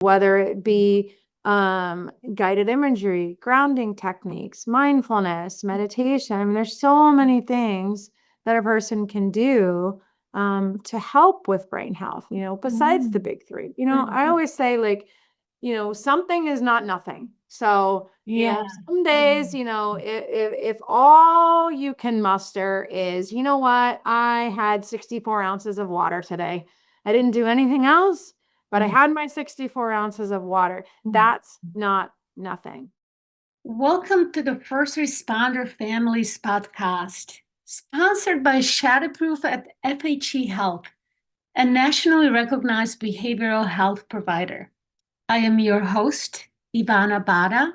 whether it be guided imagery, grounding techniques, mindfulness, meditation. I mean, there's so many things that a person can do to help with brain health, besides the big three. I always say, like, something is not nothing. So, Yeah. some days, if all you can muster is, you know what, I had 64 ounces of water today. I didn't do anything else, but I had my 64 ounces of water. That's not nothing. Welcome to the First Responder Families podcast, sponsored by Shadowproof at FHE Health, a nationally recognized behavioral health provider. I am your host, Ivana Bada,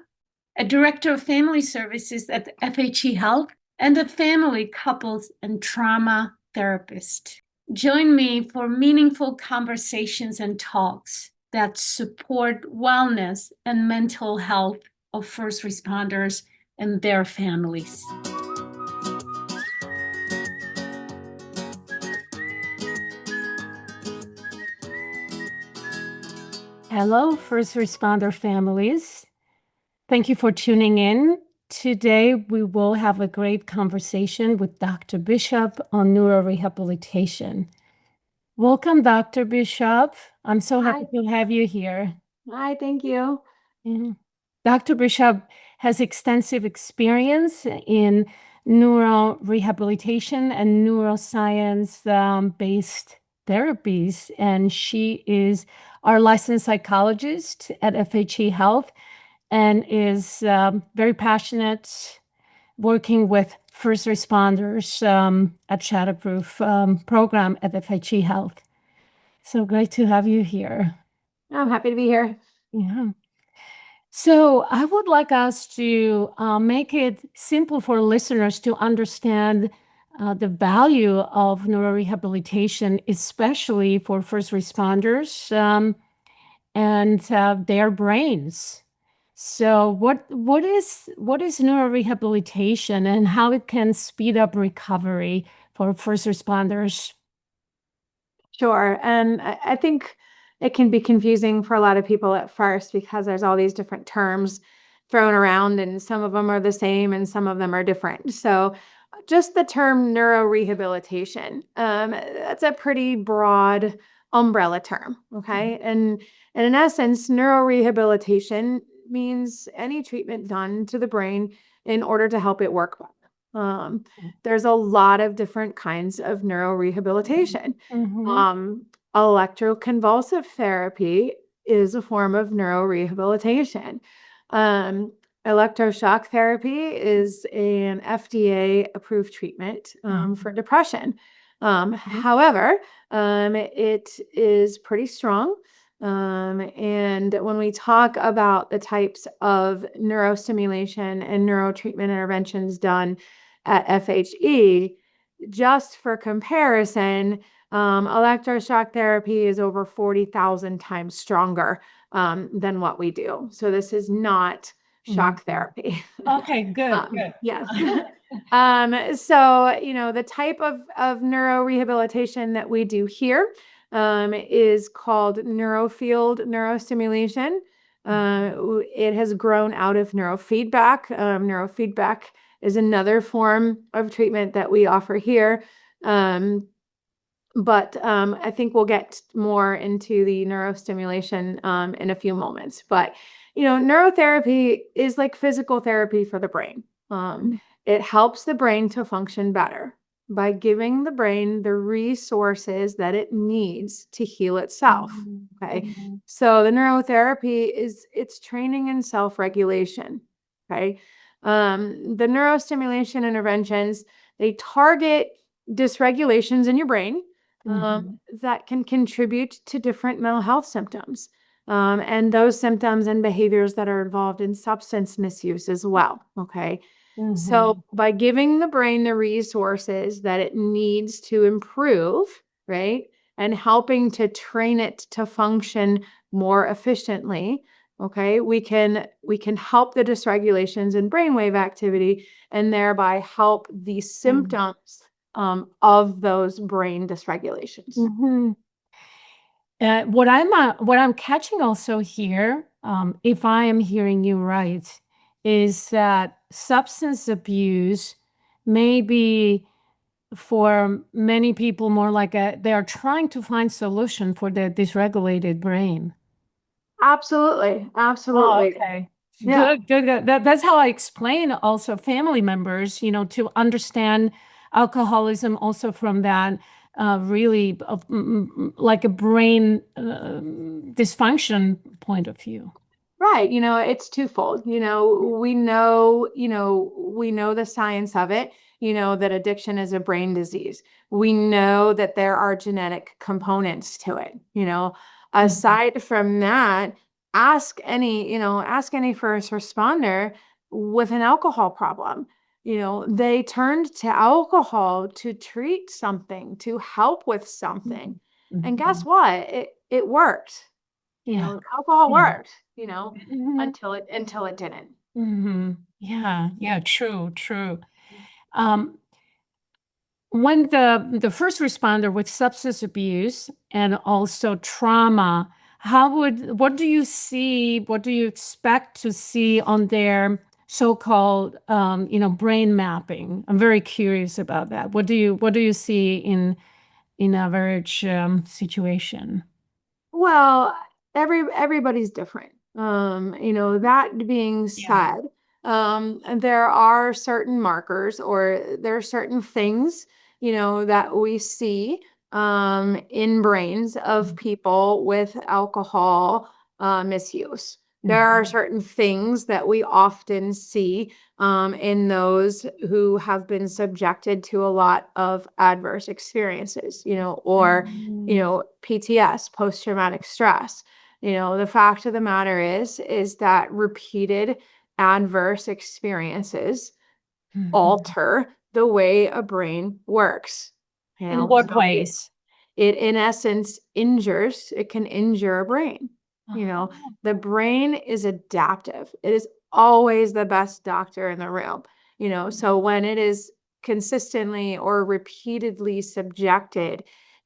a director of family services at FHE Health and a family, couples, and trauma therapist. Join me for meaningful conversations and talks that support wellness and mental health of first responders and their families. Hello, first responder families. Thank you for tuning in. Today, we will have a great conversation with Dr. Bishop on neurorehabilitation. Welcome, Dr. Bishop. I'm so happy to have you here. Hi, thank you. Dr. Bishop has extensive experience in neurorehabilitation and neuroscience-based therapies, and she is our licensed psychologist at FHE Health and is very passionate working with first responders at Shadowproof program at FHE Health. So great to have you here. I'm happy to be here. Yeah. So I would like us to make it simple for listeners to understand the value of neurorehabilitation, especially for first responders and their brains. So what is neurorehabilitation and how it can speed up recovery for first responders? Sure. And I think it can be confusing for a lot of people at first because there's all these different terms thrown around, and some of them are the same and some of them are different. So just the term neurorehabilitation, that's a pretty broad umbrella term. Okay. And in essence, neurorehabilitation means any treatment done to the brain in order to help it work better. There's a lot of different kinds of neurorehabilitation. Electroconvulsive therapy is a form of neurorehabilitation. Electroshock therapy is an FDA approved treatment for depression. However, it is pretty strong. And when we talk about the types of neurostimulation and neurotreatment interventions done at FHE, just for comparison, electroshock therapy is over 40,000 times stronger than what we do. So this is not shock therapy. Okay, good. Yes. So, the type of neurorehabilitation that we do here is called neurofield neurostimulation. It has grown out of neurofeedback. Neurofeedback is another form of treatment that we offer here. But I think we'll get more into the neurostimulation in a few moments. But, neurotherapy is like physical therapy for the brain. It helps the brain to function better by giving the brain the resources that it needs to heal itself. Okay. So the neurotherapy it's training in self-regulation. Okay. The neurostimulation interventions, they target dysregulations in your brain that can contribute to different mental health symptoms. And those symptoms and behaviors that are involved in substance misuse as well. Okay. So by giving the brain the resources that it needs to improve, right, and helping to train it to function more efficiently, okay, we can help the dysregulations in brainwave activity and thereby help the symptoms of those brain dysregulations. What I'm catching also here, if I am hearing you right, is that substance abuse may be for many people more like they are trying to find solution for the dysregulated brain. Absolutely. Oh, Absolutely. okay. Yeah. Good, good, good. That's how I explain also family members, to understand alcoholism also from that really like a brain dysfunction point of view. Right. It's twofold. We know the science of it, that addiction is a brain disease. We know that there are genetic components to it. Mhm. Aside from that, ask any first responder with an alcohol problem. They turned to alcohol to treat something, to help with something. Mhm. And guess Mhm. what? It worked. Yeah. Alcohol Yeah. worked, Mhm. until it didn't. Yeah. Yeah. True. True. Um, when the first responder with substance abuse and also trauma, what do you see, what do you expect to see on their so-called brain mapping? I'm very curious about that. What do you see in average situation? Well, everybody's different. That being Yeah. said, there are certain markers or there are certain things, that we see in brains of people with alcohol misuse. There are Mhm. certain things that we often see in those who have been subjected to a lot of adverse experiences, or Mhm. PTS, post traumatic stress. The fact of the matter is that repeated adverse experiences Mhm. alter the way a brain works. In what So it ways? it in essence it can injure a brain. You know, Uh-huh. the brain is adaptive. It is always the best doctor in the room. So when it is consistently or repeatedly subjected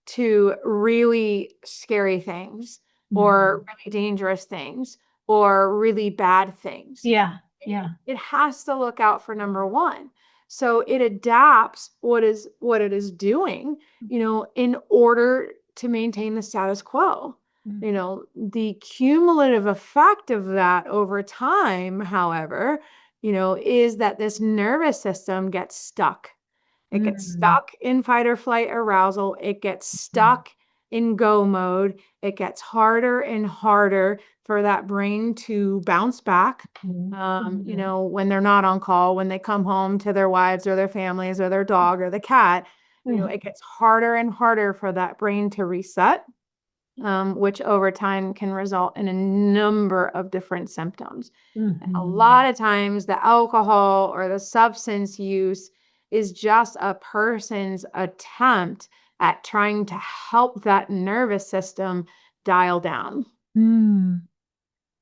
to really scary things or Mhm. really dangerous things or really bad things, Yeah. it Yeah. it has to look out for number one. So it adapts what it is doing, in order to maintain the status quo. The cumulative effect of that over time, however, is that this nervous system gets stuck. It gets Mhm. stuck in fight or flight arousal. It gets Mhm. stuck in go mode. It gets harder and harder for that brain to bounce back. Mhm. When they're not on call, when they come home to their wives or their families or their dog or the cat, it Mhm. gets harder and harder for that brain to reset, which over time can result in a number of different symptoms. A lot Mhm. of times, the alcohol or the substance use is just a person's attempt at trying to help that nervous system dial down. Mm.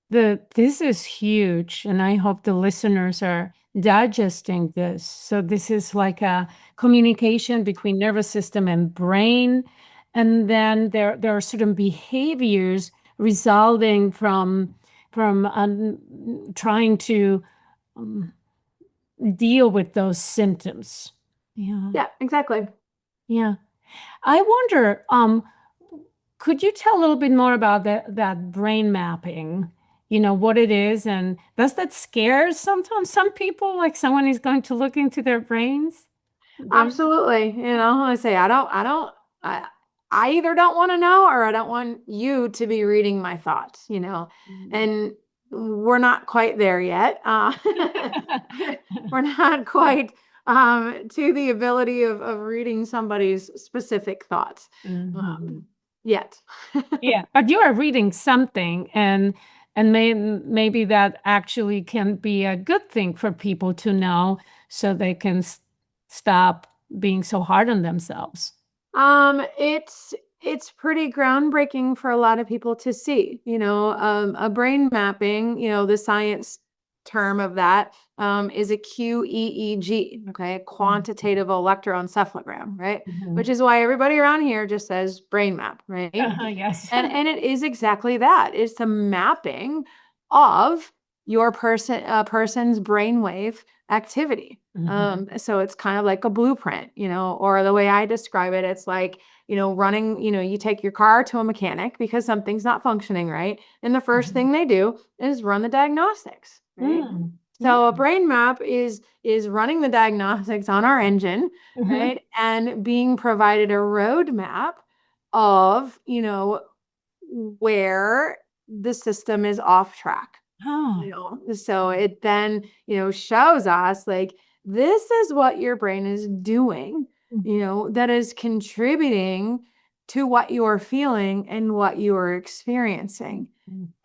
This is huge, and I hope the listeners are digesting this. So this is like a communication between nervous system and brain, and then there are certain behaviors resulting from trying to um, deal with those symptoms. Yeah, Yeah, exactly. yeah. I wonder, could you tell a little bit more about that brain mapping? What it is, and does that scare sometimes some people, like someone is going to look into their brains? Brain? Absolutely. I say I I either don't want to know or I don't want you to be reading my thoughts. Mm. And we're not quite there yet. We're not quite to the ability of reading somebody's specific thoughts Mhm. um, yet. Yeah, but you are reading something, and maybe that actually can be a good thing for people to know, so they can stop being so hard on themselves. It's pretty groundbreaking for a lot of people to see. A brain mapping, the science term of that is a QEEG, okay, quantitative electroencephalogram, right? Which is why everybody around here just says brain map, right? Yes. And it is exactly that. It's the mapping of your person's brainwave activity. So it's kind of like a blueprint, or the way I describe it, it's like, running, you take your car to a mechanic because something's not functioning right. And the first thing they do is run the diagnostics, right? So a brain map is running the diagnostics on our engine, right? And being provided a roadmap of, where the system is off track. So it then, shows us like, this is what your brain is doing, that is contributing to what you're feeling and what you're experiencing.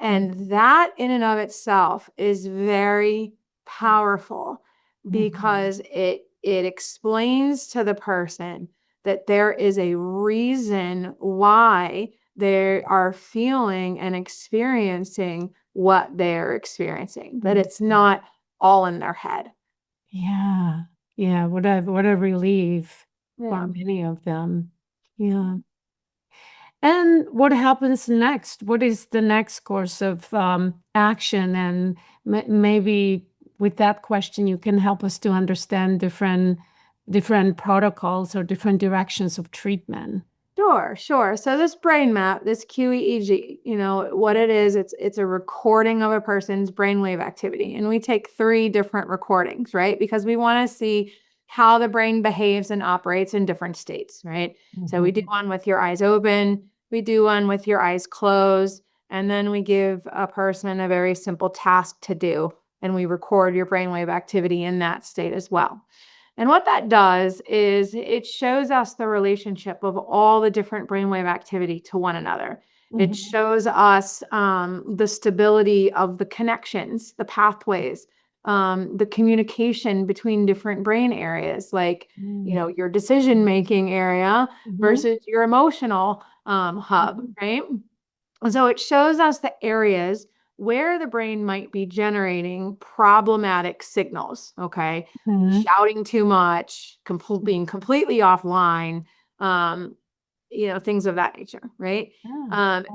And that in and of itself is very powerful because it explains to the person that there is a reason why they are feeling and experiencing what they're experiencing, that it's not all in their head. Yeah. Yeah. What a relief Yeah. for many of them. Yeah. And what happens next? What is the next course of action? And maybe with that question, you can help us to understand different protocols or different directions of treatment. Sure. So this brain map, this QEEG, what it is, it's a recording of a person's brainwave activity. And we take 3 different recordings, right? Because we want to see how the brain behaves and operates in different states, right? So we do one with your eyes open, we do one with your eyes closed, and then we give a person a very simple task to do, and we record your brainwave activity in that state as well. And what that does is it shows us the relationship of all the different brainwave activity to one another. It shows us the stability of the connections, the pathways, the communication between different brain areas, like, your decision-making area versus your emotional hub, right? And so it shows us the areas where the brain might be generating problematic signals, okay? Shouting too much, being completely offline, things of that nature, right?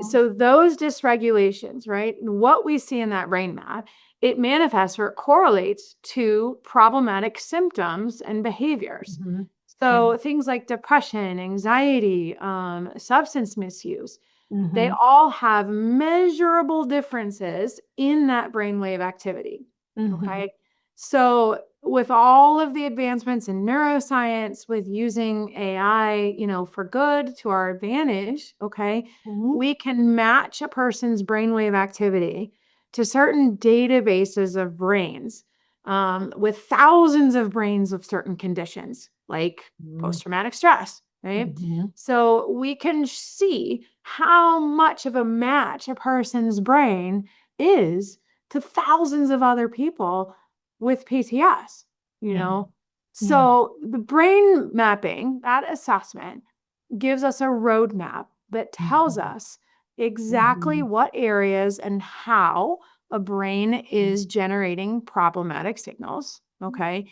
So those dysregulations, right? What we see in that brain map, it manifests or it correlates to problematic symptoms and behaviors. So things like depression, anxiety, substance misuse, they all have measurable differences in that brainwave activity. Okay. So with all of the advancements in neuroscience, with using AI, for good to our advantage, okay, we can match a person's brainwave activity to certain databases of brains with thousands of brains of certain conditions, like post-traumatic stress, right? So we can see how much of a match a person's brain is to thousands of other people with PTS, So the brain mapping, that assessment, gives us a roadmap that tells us exactly what areas and how a brain is generating problematic signals, okay?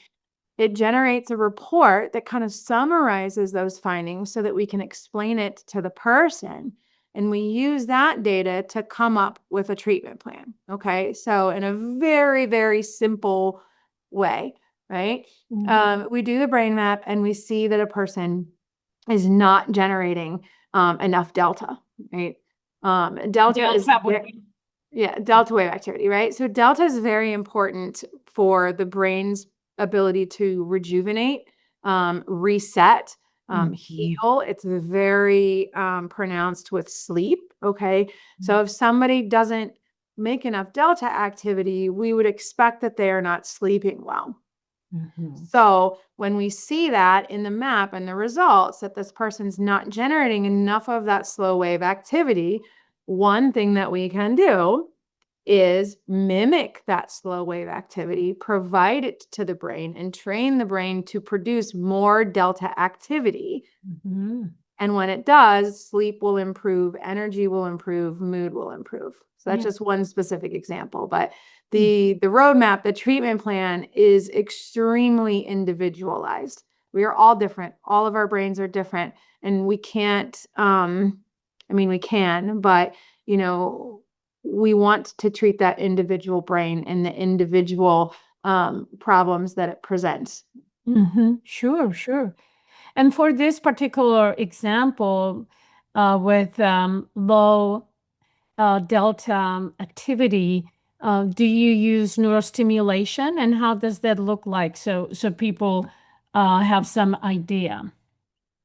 It generates a report that kind of summarizes those findings so that we can explain it to the person. And we use that data to come up with a treatment plan. Okay. So, in a very, very simple way, right? We do the brain map and we see that a person is not generating enough delta, right? Delta is delta wave activity, right? So delta is very important for the brain's ability to rejuvenate, reset, heal. It's very pronounced with sleep. Okay. So if somebody doesn't make enough delta activity, we would expect that they are not sleeping well. So when we see that in the map and the results that this person's not generating enough of that slow wave activity, one thing that we can do is mimic that slow wave activity, provide it to the brain, and train the brain to produce more delta activity. And when it does, sleep will improve, energy will improve, mood will improve. So that's Yeah. just one specific example. But the roadmap, the treatment plan is extremely individualized. We are all different. All of our brains are different, and we can't. I mean, we can, but you know, we want to treat that individual brain and the individual problems that it presents. Sure, sure. And for this particular example, with low delta activity, do you use neurostimulation, and how does that look like? So people have some idea.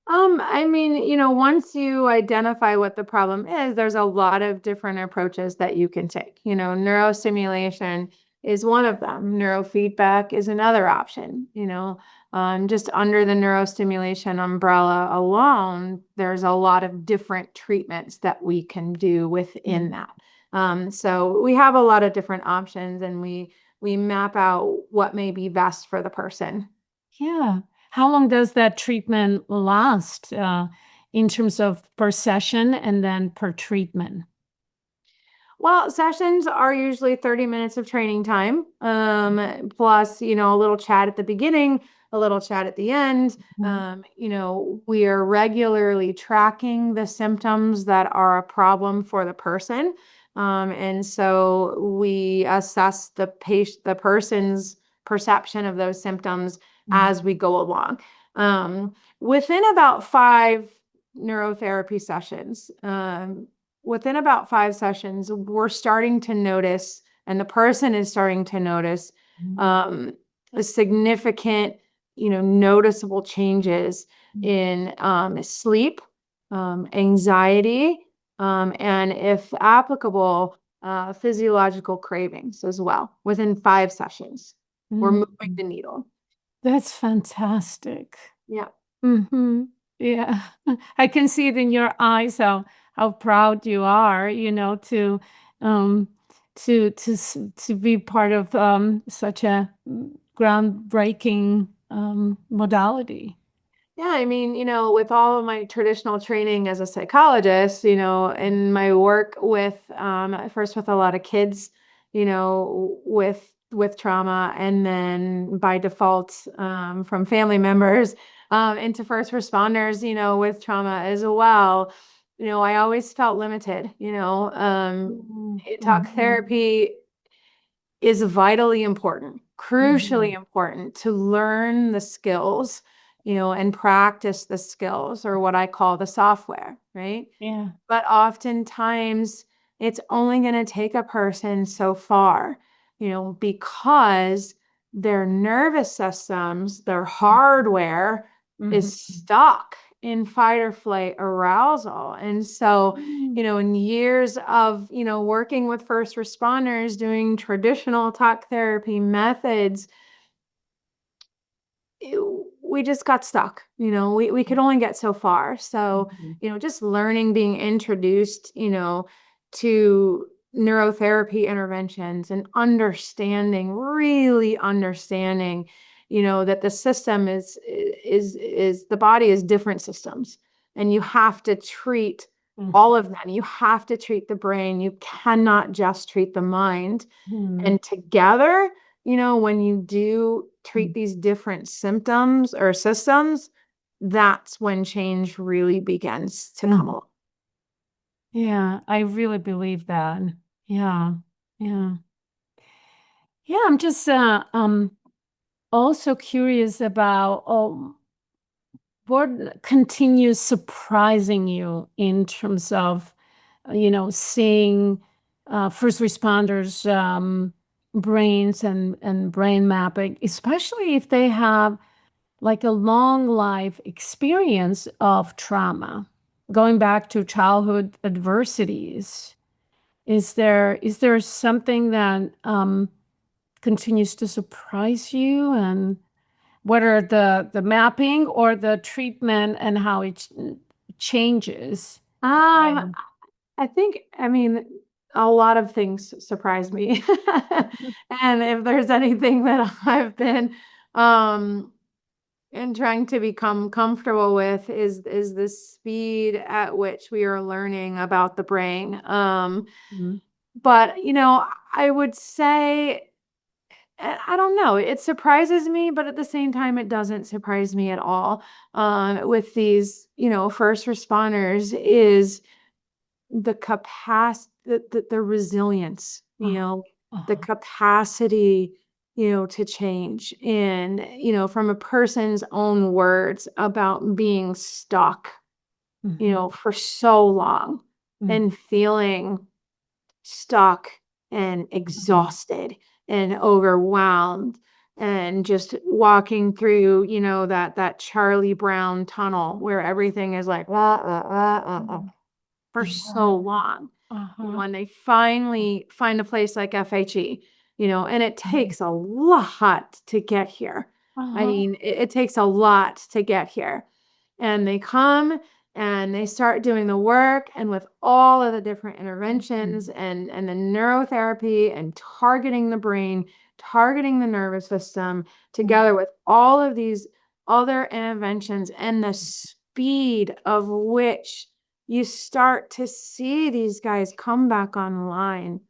I mean, once you identify what the problem is, there's a lot of different approaches that you can take. Neurostimulation is one of them. Neurofeedback is another option. Just under the neurostimulation umbrella alone, there's a lot of different treatments that we can do within that. So we have a lot of different options, and we map out what may be best for the person. Yeah. How long does that treatment last in terms of per session and then per treatment? Well, sessions are usually 30 minutes of training time, plus, a little chat at the beginning, a little chat at the end. We are regularly tracking the symptoms that are a problem for the person. And so we assess the person's perception of those symptoms as we go along. Within about 5 neurotherapy sessions, within about 5 sessions, we're starting to notice, and the person is starting to notice, a significant, noticeable changes in sleep, anxiety, and if applicable, physiological cravings as well. Within 5 sessions, we're moving the needle. That's fantastic. Yeah. Yeah. I can see it in your eyes how proud you are, um to be part of such a groundbreaking modality. Yeah, I mean, with all of my traditional training as a psychologist, and my work with first with a lot of kids, with trauma, and then by default from family members into first responders, with trauma as well. I always felt limited. Talk therapy is vitally important, crucially important to learn the skills, and practice the skills, or what I call the software, right? Yeah. But oftentimes it's only going to take a person so far, because their nervous systems, their hardware is stuck in fight or flight arousal. And so, in years of, working with first responders, doing traditional talk therapy methods, we just got stuck. We could only get so far. So, just learning, being introduced, to neurotherapy interventions, and really understanding, that the system is the body is different systems, and you have to treat all of them. You have to treat the brain. You cannot just treat the mind. And together, when you do treat these different symptoms or systems, that's when change really begins to come along. Yeah, I really believe that. Yeah. Yeah. Yeah, I'm just also curious about what continues surprising you in terms of seeing first responders brains and brain mapping, especially if they have like a long life experience of trauma, going back to childhood adversities. Is there something that continues to surprise you, and whether the mapping or the treatment and how it changes? Um, I mean, a lot of things surprise me. And if there's anything that I've been and trying to become comfortable with, is the speed at which we are learning about the brain. But, I would say, I don't know, it surprises me, but at the same time, it doesn't surprise me at all. With these, first responders is the the resilience, the Uh-huh. capacity, to change. And, from a person's own words about being stuck, for so long and feeling stuck and exhausted and overwhelmed and just walking through, that Charlie Brown tunnel where everything is like, for so long. Uh-huh. When they finally find a place like FHE, and it takes a lot to get here. I Uh-huh. mean, it takes a lot to get here. And they come and they start doing the work, and with all of the different interventions and the neurotherapy and targeting the brain, targeting the nervous system, together with all of these other interventions and the speed of which you start to see these guys come back online.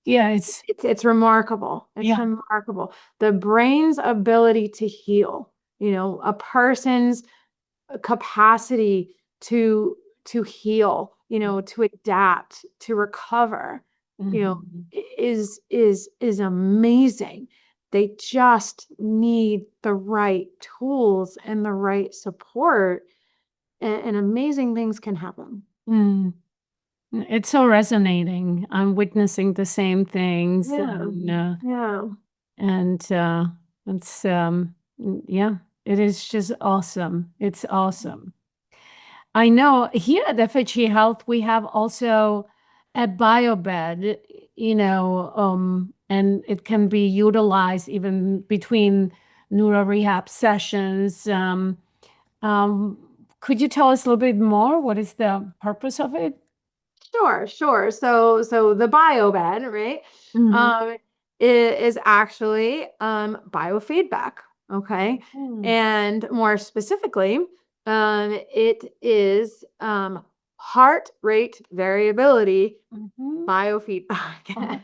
Yeah, it's It's remarkable. It's yeah. remarkable. The brain's ability to heal, a person's capacity to heal, to adapt, to recover, Mhm. is amazing. They just need the right tools and the right support, and amazing things can happen. Mm. It's so resonating. I'm witnessing the same things, Yeah. Yeah. and it's yeah, it is just awesome. It's awesome. I know here at FHE Health we have also a biobed, and it can be utilized even between neurorehab sessions. Um, could you tell us a little bit more? What is the purpose of it? Sure, sure. So the biobed, right? Mhm. Is actually biofeedback. Okay. Mm. And more specifically, it is heart rate variability Mhm. biofeedback.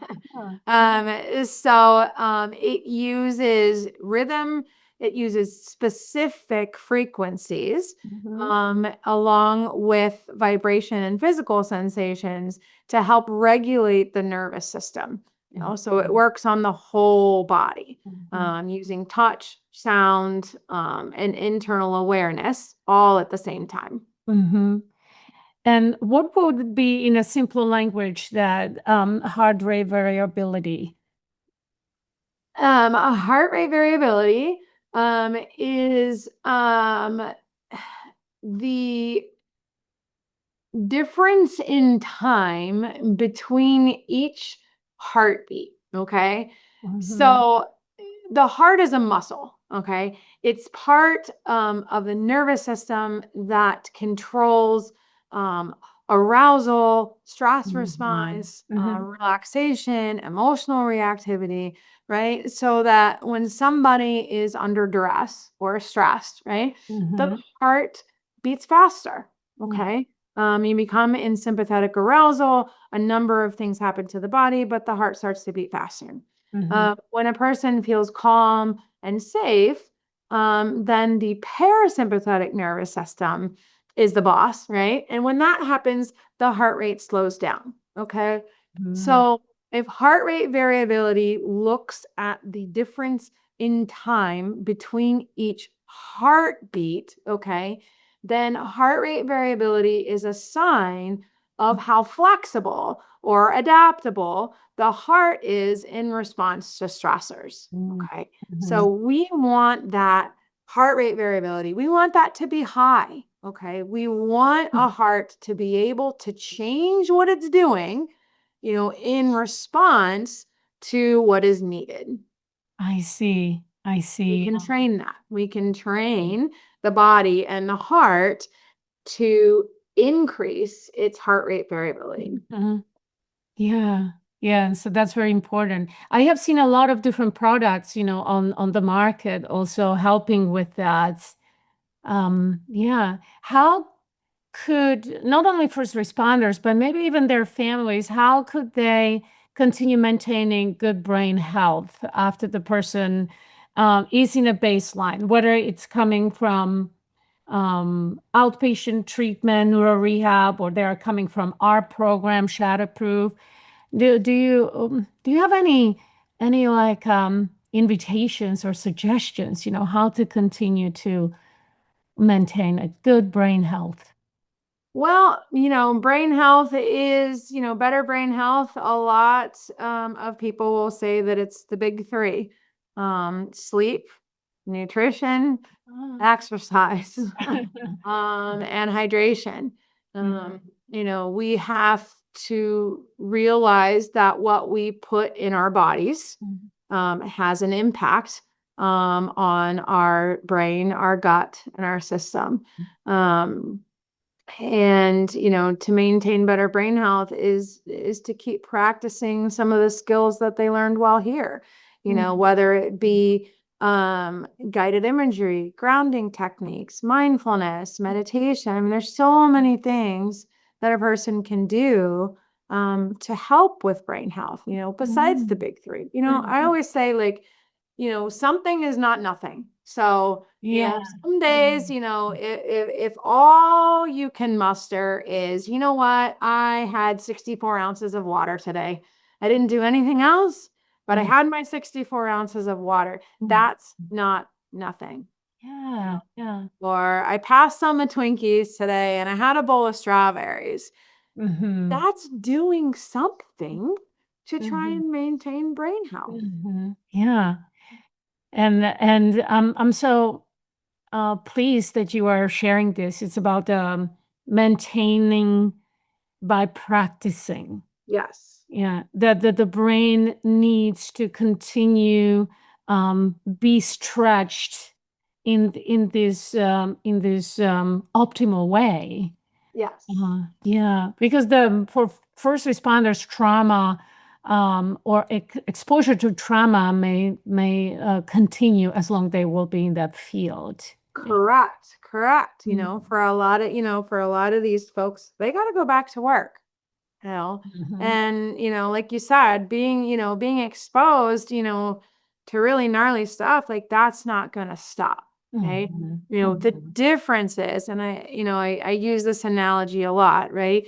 Uh-huh. It uses rhythm, it uses specific frequencies, Mhm. along with vibration and physical sensations to help regulate the nervous system. So it works on the whole body, Mhm. using touch, sound, and internal awareness all at the same time. Mhm. And what would be in a simple language that heart rate variability? A heart rate variability is the difference in time between each heartbeat. Okay. Mhm. So the heart is a muscle. Okay. It's part of the nervous system that controls um, arousal, stress Mhm. response, Mhm. relaxation, emotional reactivity, right? So that when somebody is under duress or stressed, right, the Mhm. heart beats faster. Yeah. Okay. You become in sympathetic arousal. A number of things happen to the body, but the heart starts to beat faster. Mhm. When a person feels calm and safe, then the parasympathetic nervous system is the boss, right? And when that happens, the heart rate slows down. Okay. Mhm. So if heart rate variability looks at the difference in time between each heartbeat, okay, then heart rate variability is a sign of how flexible or adaptable the heart is in response to stressors. Mhm. Okay. So Mhm. we want that heart rate variability. We want that to be high. Okay. We want a heart to be able to change what it's doing, in response to what is needed. I see. I We see. can train that. We can train the body and the heart to increase its heart rate variability. Mhm. Yeah. Yeah. So that's very important. I have seen a lot of different products, on the market also helping with that. Yeah. How could not only first responders, but maybe even their families, how could they continue maintaining good brain health after the person is in a baseline, whether it's coming from outpatient treatment, neuro rehab, or they're coming from our program, Shatterproof? Do you have any like invitations or suggestions, how to continue to maintain a good brain health? Well, brain health is, better brain health. A lot of people will say that it's the big three: sleep, nutrition, Ah. exercise, and hydration. We have to realize that what we put in our bodies has an impact on our brain, our gut, and our system. And to maintain better brain health is to keep practicing some of the skills that they learned while here, whether it be guided imagery, grounding techniques, mindfulness, meditation. I mean, there's so many things that a person can do to help with brain health, besides the big three. I always say, like, something is not nothing. So, Yeah. some days, if all you can muster is, what, I had 64 ounces of water today. I didn't do anything else, but I had my 64 ounces of water. That's not nothing. Yeah. Yeah. Or I passed some of Twinkies today and I had a bowl of strawberries. That's doing something to try and maintain brain health. Yeah. And I'm so pleased that you are sharing this. It's about maintaining by practicing. Yes. Yeah, that the brain needs to continue be stretched in this optimal way. Yes. Yeah, because for first responders, trauma or exposure to trauma may continue as long they will be in that field. Correct. For a lot of these folks, they got to go back to work. And like you said, being exposed, to really gnarly stuff, like, that's not gonna stop. Okay. The difference is, and I use this analogy a lot, right?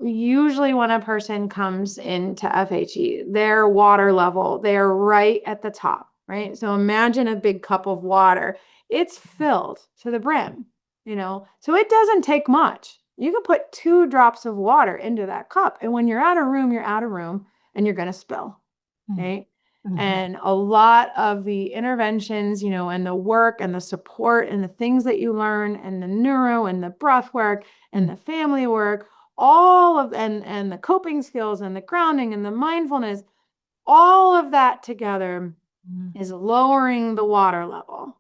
Usually when a person comes into FHE, their water level, they're right at the top, right? So imagine a big cup of water. It's filled to the brim, so it doesn't take much. You can put 2 drops of water into that cup, and when you're out of room, and you're going to spill, right? And a lot of the interventions, and the work and the support and the things that you learn and the neuro and the breath work and the family work, all of, and the coping skills and the grounding and the mindfulness, all of that together is lowering the water level.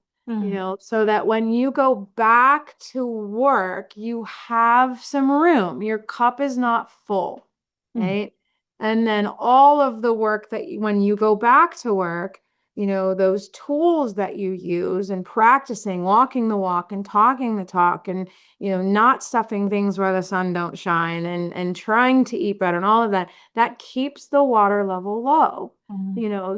So that when you go back to work, you have some room. Your cup is not full, right? And then all of the work that when you go back to work, those tools that you use and practicing walking the walk and talking the talk and, not stuffing things where the sun don't shine and trying to eat better and all of that, that keeps the water level low,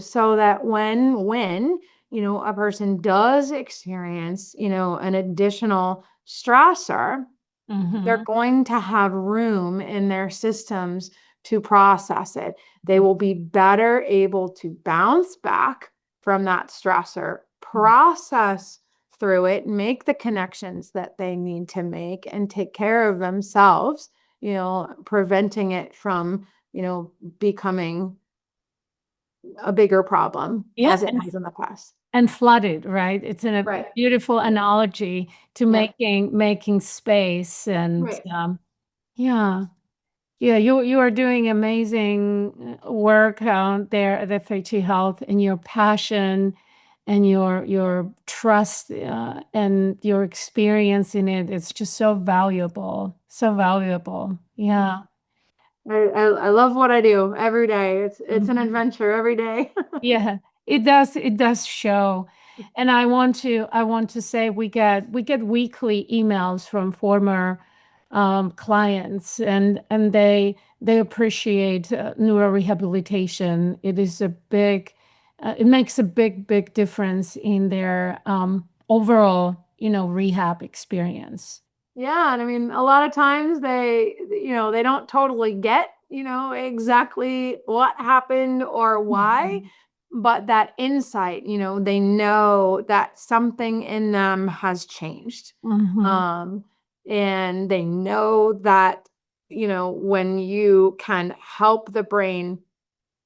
so that when a person does experience, an additional stressor, they're going to have room in their systems to process it. They will be better able to bounce back from that stressor, process through it, make the connections that they need to make, and take care of themselves, preventing it from, becoming a bigger problem as it has in the past. And flooded, right? It's in a Right. beautiful analogy to making space and Right. yeah. Yeah, you are doing amazing work out there at FHE Health, and your passion and your trust and your experience in it. It's just so valuable, so valuable. Yeah. I love what I do every day. It's an adventure every day. Yeah, it does show. And I want to say we get weekly emails from former clients, and they appreciate neurorehabilitation. It makes a big difference in their overall, rehab experience. Yeah, and I mean, a lot of times they don't totally get, exactly what happened or why, but that insight, they know that something in them has changed. Mhm. And they know that, when you can help the brain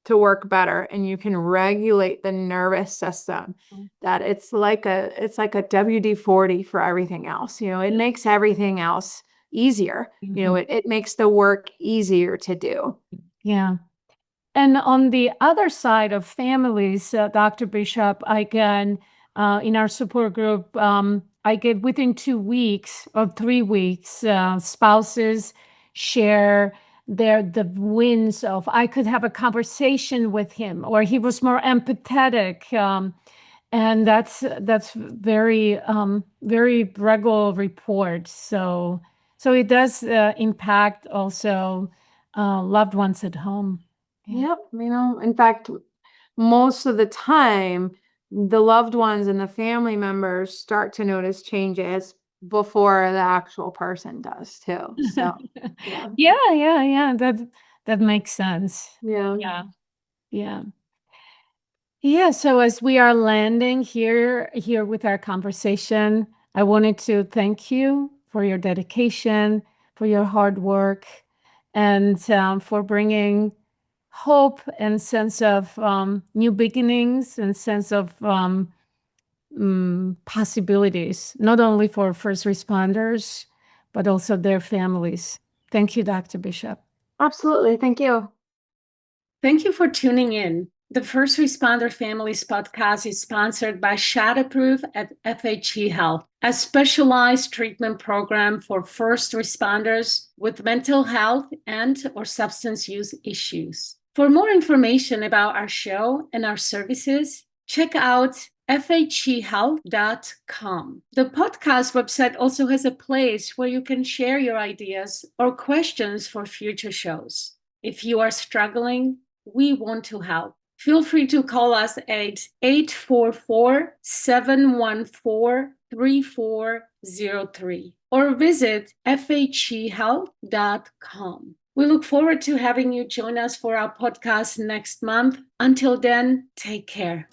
to work better and you can regulate the nervous system, that it's like a WD-40 for everything else. It makes everything else easier. Mhm. It makes the work easier to do. Yeah. And on the other side of families, Dr. Bishop, I can, in our support group, I get within 2 weeks or 3 weeks, spouses share the wins of, I could have a conversation with him, or he was more empathetic. And that's very regular report. So it does impact also loved ones at home. Yeah. Yep. In fact, most of the time, the loved ones and the family members start to notice changes before the actual person does too. So, yeah. Yeah. That makes sense. Yeah. Yeah. Yeah. Yeah. So as we are landing here with our conversation, I wanted to thank you for your dedication, for your hard work, and for bringing hope and sense of new beginnings and sense of possibilities, not only for first responders, but also their families. Thank you, Dr. Bishop. Absolutely. Thank you. Thank you for tuning in. The First Responder Families podcast is sponsored by Shadowproof at FHE Health, a specialized treatment program for first responders with mental health and/or substance use issues. For more information about our show and our services, check out FHEHealth.com. The podcast website also has a place where you can share your ideas or questions for future shows. If you are struggling, we want to help. Feel free to call us at 844-714-3403 or visit FHEHealth.com. We look forward to having you join us for our podcast next month. Until then, take care.